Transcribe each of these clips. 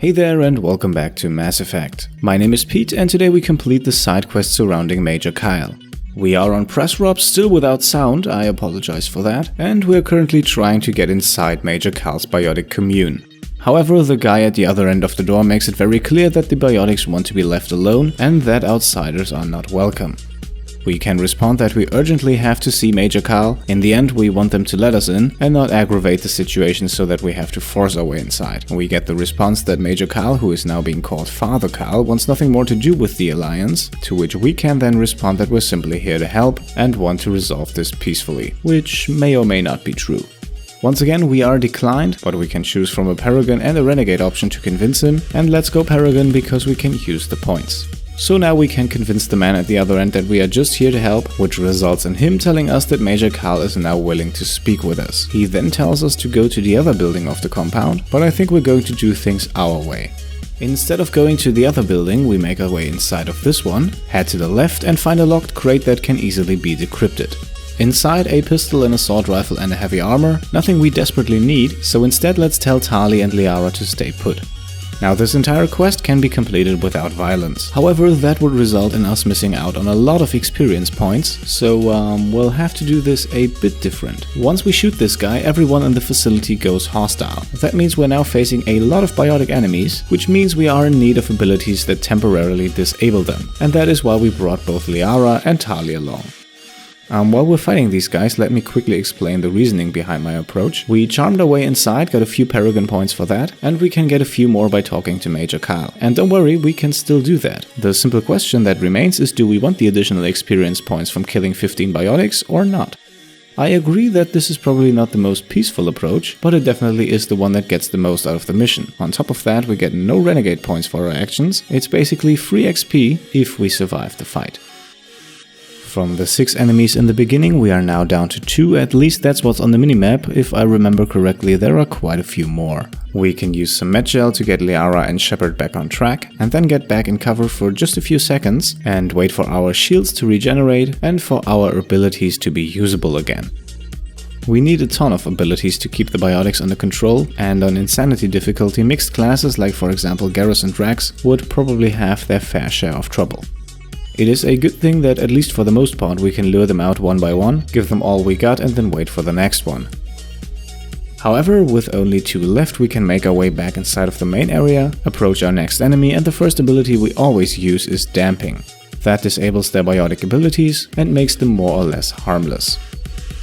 Hey there and welcome back to Mass Effect. My name is Pete and today we complete the side quest surrounding Major Kyle. We are on Presrop, still without sound, I apologize for that, and we're currently trying to get inside Major Kyle's Biotic Commune. However, the guy at the other end of the door makes it very clear that the Biotics want to be left alone and that outsiders are not welcome. We can respond that we urgently have to see Major Kyle. In the end, we want them to let us in and not aggravate the situation so that we have to force our way inside. We get the response that Major Kyle, who is now being called Father Kyle, wants nothing more to do with the Alliance, to which we can then respond that we're simply here to help and want to resolve this peacefully, which may or may not be true. Once again, we are declined, but we can choose from a Paragon and a Renegade option to convince him, and let's go Paragon because we can use the points. So now we can convince the man at the other end that we are just here to help, which results in him telling us that Major Kyle is now willing to speak with us. He then tells us to go to the other building of the compound, but I think we're going to do things our way. Instead of going to the other building, we make our way inside of this one, head to the left and find a locked crate that can easily be decrypted. Inside, a pistol, an assault rifle and a heavy armor, nothing we desperately need, so instead let's tell Tali and Liara to stay put. Now this entire quest can be completed without violence. However, that would result in us missing out on a lot of experience points, so we'll have to do this a bit different. Once we shoot this guy, everyone in the facility goes hostile. That means we're now facing a lot of biotic enemies, which means we are in need of abilities that temporarily disable them. And that is why we brought both Liara and Tali along. While we're fighting these guys, let me quickly explain the reasoning behind my approach. We charmed our way inside, got a few Paragon points for that, and we can get a few more by talking to Major Kyle. And don't worry, we can still do that. The simple question that remains is, do we want the additional experience points from killing 15 biotics or not? I agree that this is probably not the most peaceful approach, but it definitely is the one that gets the most out of the mission. On top of that, we get no Renegade points for our actions. It's basically free XP if we survive the fight. From the 6 enemies in the beginning, we are now down to 2, at least that's what's on the minimap. If I remember correctly, there are quite a few more. We can use some medi-gel to get Liara and Shepard back on track, and then get back in cover for just a few seconds, and wait for our shields to regenerate, and for our abilities to be usable again. We need a ton of abilities to keep the biotics under control, and on Insanity difficulty, mixed classes like for example Garrus and Drax would probably have their fair share of trouble. It is a good thing that, at least for the most part, we can lure them out one by one, give them all we got and then wait for the next one. However, with only 2 left, we can make our way back inside of the main area, approach our next enemy, and the first ability we always use is Damping. That disables their biotic abilities and makes them more or less harmless.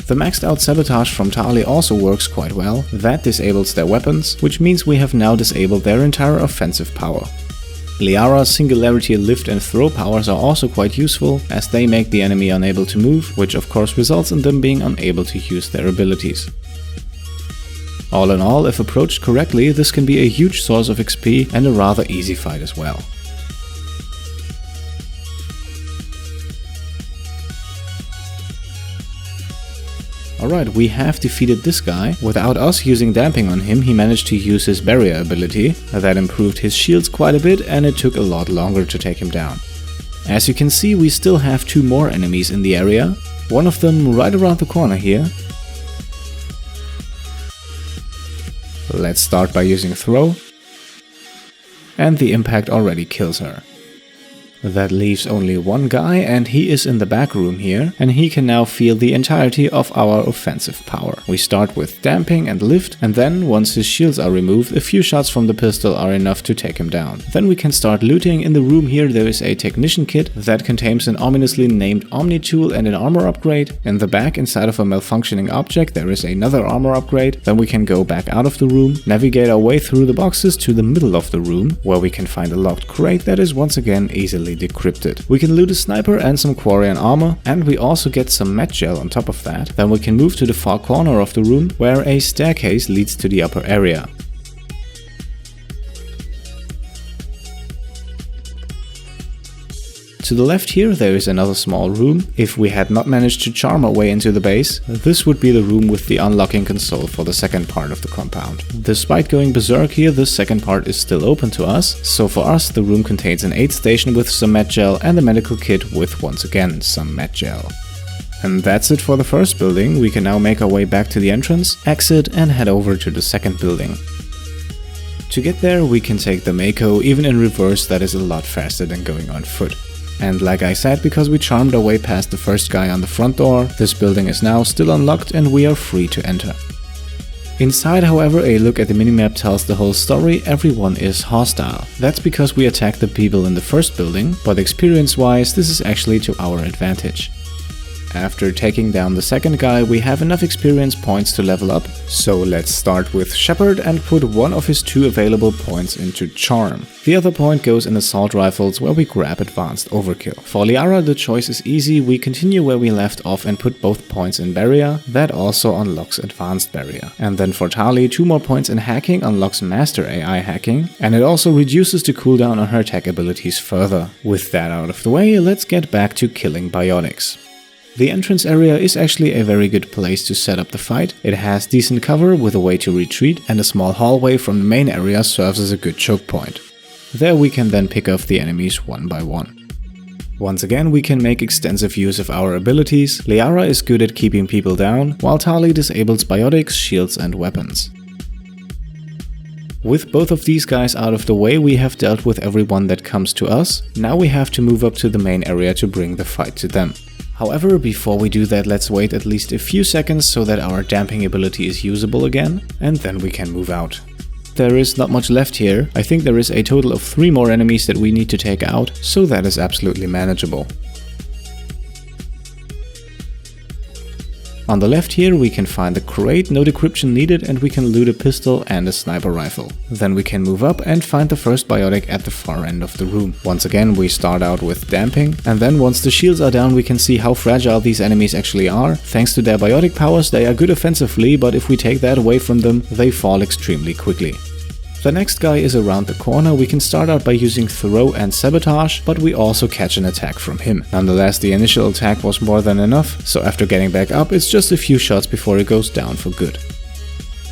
The maxed out Sabotage from Tali also works quite well. That disables their weapons, which means we have now disabled their entire offensive power. Liara's Singularity Lift and Throw powers are also quite useful, as they make the enemy unable to move, which of course results in them being unable to use their abilities. All in all, if approached correctly, this can be a huge source of XP and a rather easy fight as well. Alright, we have defeated this guy. Without us using damping on him, he managed to use his barrier ability. That improved his shields quite a bit and it took a lot longer to take him down. As you can see, we still have 2 more enemies in the area, one of them right around the corner here. Let's start by using Throw, and the impact already kills her. That leaves only one guy, and he is in the back room here, and he can now feel the entirety of our offensive power. We start with Damping and Lift, and then, once his shields are removed, a few shots from the pistol are enough to take him down. Then we can start looting. In the room here there is a Technician Kit that contains an ominously named Omni Tool and an armor upgrade. In the back, inside of a malfunctioning object, there is another armor upgrade. Then we can go back out of the room, navigate our way through the boxes to the middle of the room, where we can find a locked crate that is once again easily decrypted. We can loot a sniper and some Quarian armor, and we also get some medi-gel on top of that. Then we can move to the far corner of the room, where a staircase leads to the upper area. To the left here there is another small room. If we had not managed to charm our way into the base, this would be the room with the unlocking console for the second part of the compound. Despite going berserk here, this second part is still open to us, so for us the room contains an aid station with some medi-gel and a medical kit with once again some medi-gel. And that's it for the first building. We can now make our way back to the entrance, exit and head over to the second building. To get there, we can take the Mako, even in reverse that is a lot faster than going on foot. And like I said, because we charmed our way past the first guy on the front door, this building is now still unlocked and we are free to enter. Inside, however, a look at the minimap tells the whole story: everyone is hostile. That's because we attacked the people in the first building, but experience-wise this is actually to our advantage. After taking down the second guy, we have enough experience points to level up, so let's start with Shepard and put one of his 2 available points into Charm. The other point goes in Assault Rifles, where we grab Advanced Overkill. For Liara the choice is easy: we continue where we left off and put both points in Barrier. That also unlocks Advanced Barrier. And then for Tali, 2 more points in Hacking unlocks Master AI Hacking, and it also reduces the cooldown on her tech abilities further. With that out of the way, let's get back to killing Biotics. The entrance area is actually a very good place to set up the fight. It has decent cover with a way to retreat, and a small hallway from the main area serves as a good choke point. There we can then pick off the enemies one by one. Once again, we can make extensive use of our abilities. Liara is good at keeping people down, while Tali disables Biotics, shields and weapons. With both of these guys out of the way, we have dealt with everyone that comes to us. Now we have to move up to the main area to bring the fight to them. However, before we do that, let's wait at least a few seconds so that our damping ability is usable again, and then we can move out. There is not much left here. I think there is a total of 3 more enemies that we need to take out, so that is absolutely manageable. On the left here we can find the crate, no decryption needed, and we can loot a pistol and a sniper rifle. Then we can move up and find the first Biotic at the far end of the room. Once again we start out with damping, and then once the shields are down we can see how fragile these enemies actually are. Thanks to their Biotic powers they are good offensively, but if we take that away from them they fall extremely quickly. The next guy is around the corner. We can start out by using Throw and Sabotage, but we also catch an attack from him. Nonetheless, the initial attack was more than enough, so after getting back up, it's just a few shots before it goes down for good.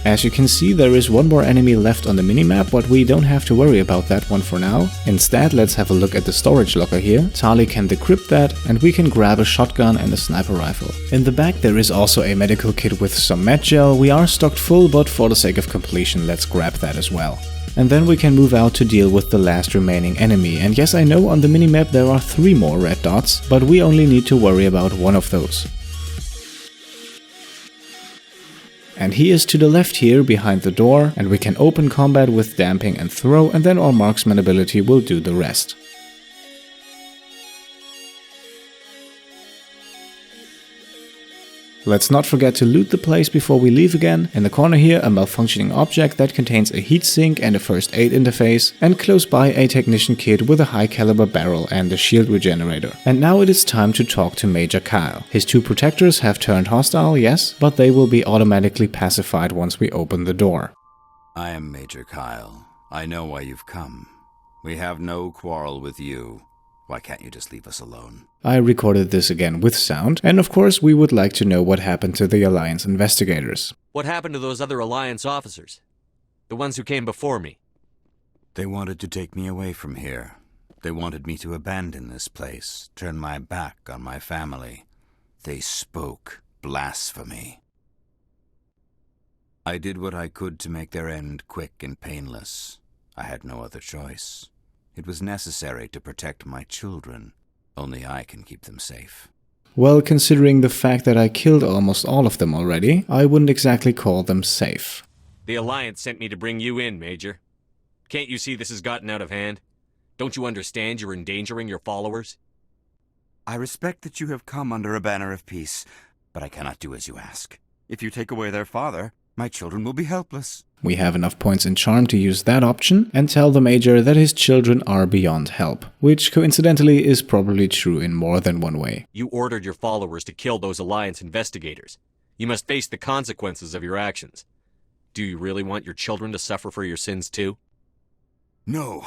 As you can see, there is one more enemy left on the minimap, but we don't have to worry about that one for now. Instead, let's have a look at the storage locker here. Tali can decrypt that, and we can grab a shotgun and a sniper rifle. In the back there is also a medical kit with some medi-gel. We are stocked full, but for the sake of completion, let's grab that as well. And then we can move out to deal with the last remaining enemy. And yes, I know on the minimap there are 3 more red dots, but we only need to worry about one of those. And he is to the left here behind the door, and we can open combat with damping and throw, and then our marksman ability will do the rest. Let's not forget to loot the place before we leave again. In the corner here, a malfunctioning object that contains a heatsink and a first aid interface, and close by a technician kit with a high caliber barrel and a shield regenerator. And now it is time to talk to Major Kyle. His 2 protectors have turned hostile, yes, but they will be automatically pacified once we open the door. I am Major Kyle. I know why you've come. We have no quarrel with you. Why can't you just leave us alone? I recorded this again with sound, and of course we would like to know what happened to the Alliance investigators. What happened to those other Alliance officers? The ones who came before me? They wanted to take me away from here. They wanted me to abandon this place, turn my back on my family. They spoke blasphemy. I did what I could to make their end quick and painless. I had no other choice. It was necessary to protect my children. Only I can keep them safe. Well, considering the fact that I killed almost all of them already, I wouldn't exactly call them safe. The Alliance sent me to bring you in, Major. Can't you see this has gotten out of hand? Don't you understand you're endangering your followers? I respect that you have come under a banner of peace, but I cannot do as you ask. If you take away their father, my children will be helpless. We have enough points in Charm to use that option and tell the Major that his children are beyond help, which coincidentally is probably true in more than one way. You ordered your followers to kill those Alliance investigators. You must face the consequences of your actions. Do you really want your children to suffer for your sins too? No,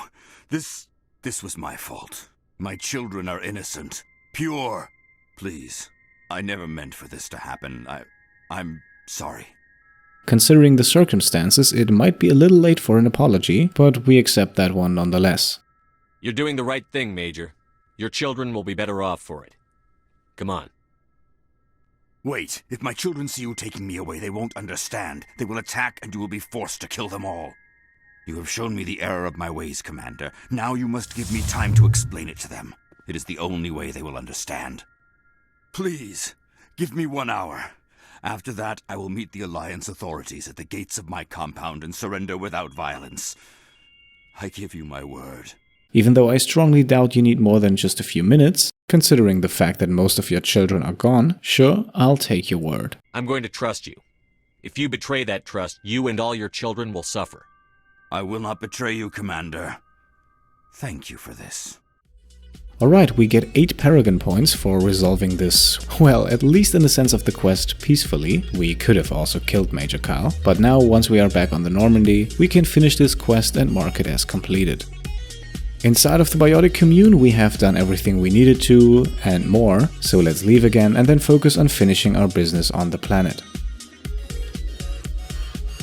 this was my fault. My children are innocent, pure. Please, I never meant for this to happen. I'm sorry. Considering the circumstances, it might be a little late for an apology, but we accept that one nonetheless. You're doing the right thing, Major. Your children will be better off for it. Come on. Wait, if my children see you taking me away, they won't understand. They will attack and you will be forced to kill them all. You have shown me the error of my ways, Commander. Now you must give me time to explain it to them. It is the only way they will understand. Please, give me 1 hour. After that, I will meet the Alliance authorities at the gates of my compound and surrender without violence. I give you my word. Even though I strongly doubt you need more than just a few minutes, considering the fact that most of your children are gone, sure, I'll take your word. I'm going to trust you. If you betray that trust, you and all your children will suffer. I will not betray you, Commander. Thank you for this. Alright, we get 8 Paragon points for resolving this, well, at least in the sense of the quest, peacefully. We could have also killed Major Kyle, but now once we are back on the Normandy, we can finish this quest and mark it as completed. Inside of the Biotic Commune we have done everything we needed to, and more, so let's leave again and then focus on finishing our business on the planet.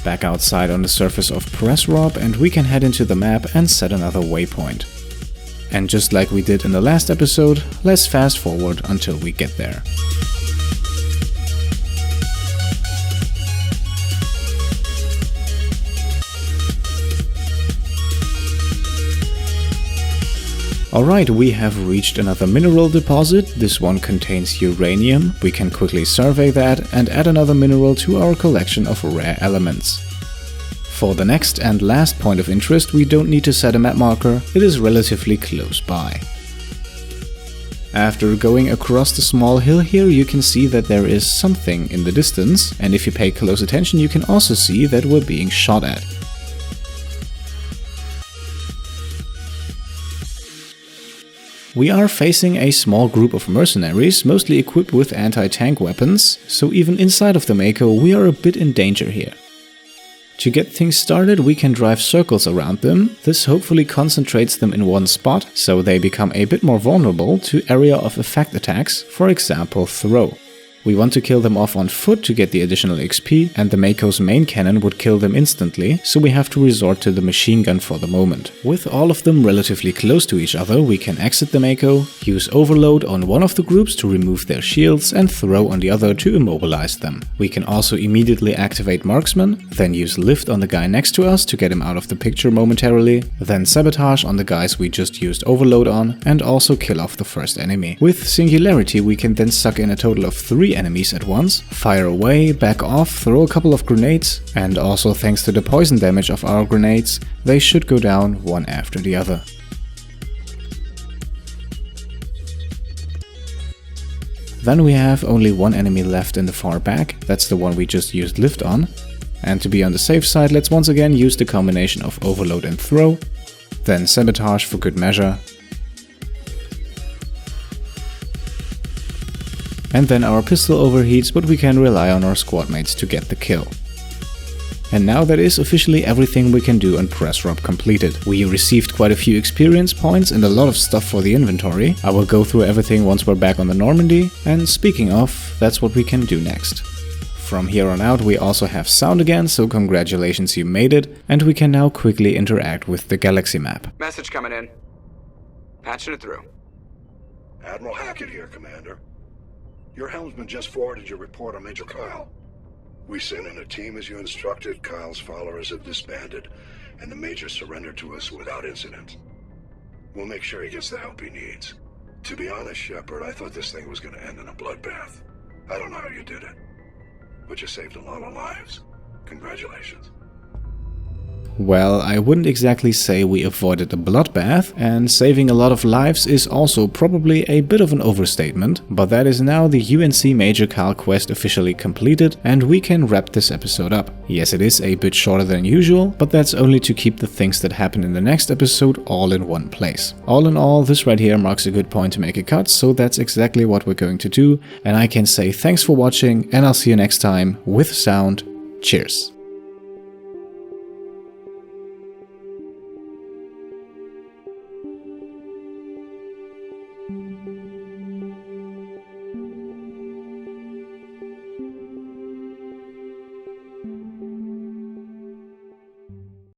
Back outside on the surface of Presrop, and we can head into the map and set another waypoint. And just like we did in the last episode, let's fast forward until we get there. Alright, we have reached another mineral deposit. This one contains uranium. We can quickly survey that and add another mineral to our collection of rare elements. For the next and last point of interest, we don't need to set a map marker, it is relatively close by. After going across the small hill here, you can see that there is something in the distance, and if you pay close attention you can also see that we're being shot at. We are facing a small group of mercenaries, mostly equipped with anti-tank weapons, so even inside of the Mako we are a bit in danger here. To get things started, we can drive circles around them. This hopefully concentrates them in one spot, so they become a bit more vulnerable to area of effect attacks, for example throw. We want to kill them off on foot to get the additional XP, and the Mako's main cannon would kill them instantly, so we have to resort to the machine gun for the moment. With all of them relatively close to each other, we can exit the Mako, use overload on one of the groups to remove their shields, and throw on the other to immobilize them. We can also immediately activate marksman, then use lift on the guy next to us to get him out of the picture momentarily, then sabotage on the guys we just used overload on, and also kill off the first enemy. With singularity we can then suck in a total of 3 enemies at once, fire away, back off, throw a couple of grenades, and also thanks to the poison damage of our grenades, they should go down one after the other. Then we have only one enemy left in the far back, that's the one we just used lift on. And to be on the safe side, let's once again use the combination of overload and throw, then sabotage for good measure. And then our pistol overheats, but we can rely on our squad mates to get the kill. And now that is officially everything we can do on Presrop completed. We received quite a few experience points and a lot of stuff for the inventory. I will go through everything once we're back on the Normandy, and speaking of, that's what we can do next. From here on out we also have sound again, so congratulations, you made it, and we can now quickly interact with the galaxy map. Message coming in. Patching it through. Admiral Hackett here, Commander. Your helmsman just forwarded your report on Major Kyle. We sent in a team as you instructed, Kyle's followers have disbanded, and the Major surrendered to us without incident. We'll make sure he gets the help he needs. To be honest, Shepard, I thought this thing was going to end in a bloodbath. I don't know how you did it, but you saved a lot of lives. Congratulations. Well, I wouldn't exactly say we avoided a bloodbath, and saving a lot of lives is also probably a bit of an overstatement, but that is now the UNC Major Kyle quest officially completed, and we can wrap this episode up. Yes, it is a bit shorter than usual, but that's only to keep the things that happen in the next episode all in one place. All in all, this right here marks a good point to make a cut, so that's exactly what we're going to do, and I can say thanks for watching, and I'll see you next time with sound. Cheers.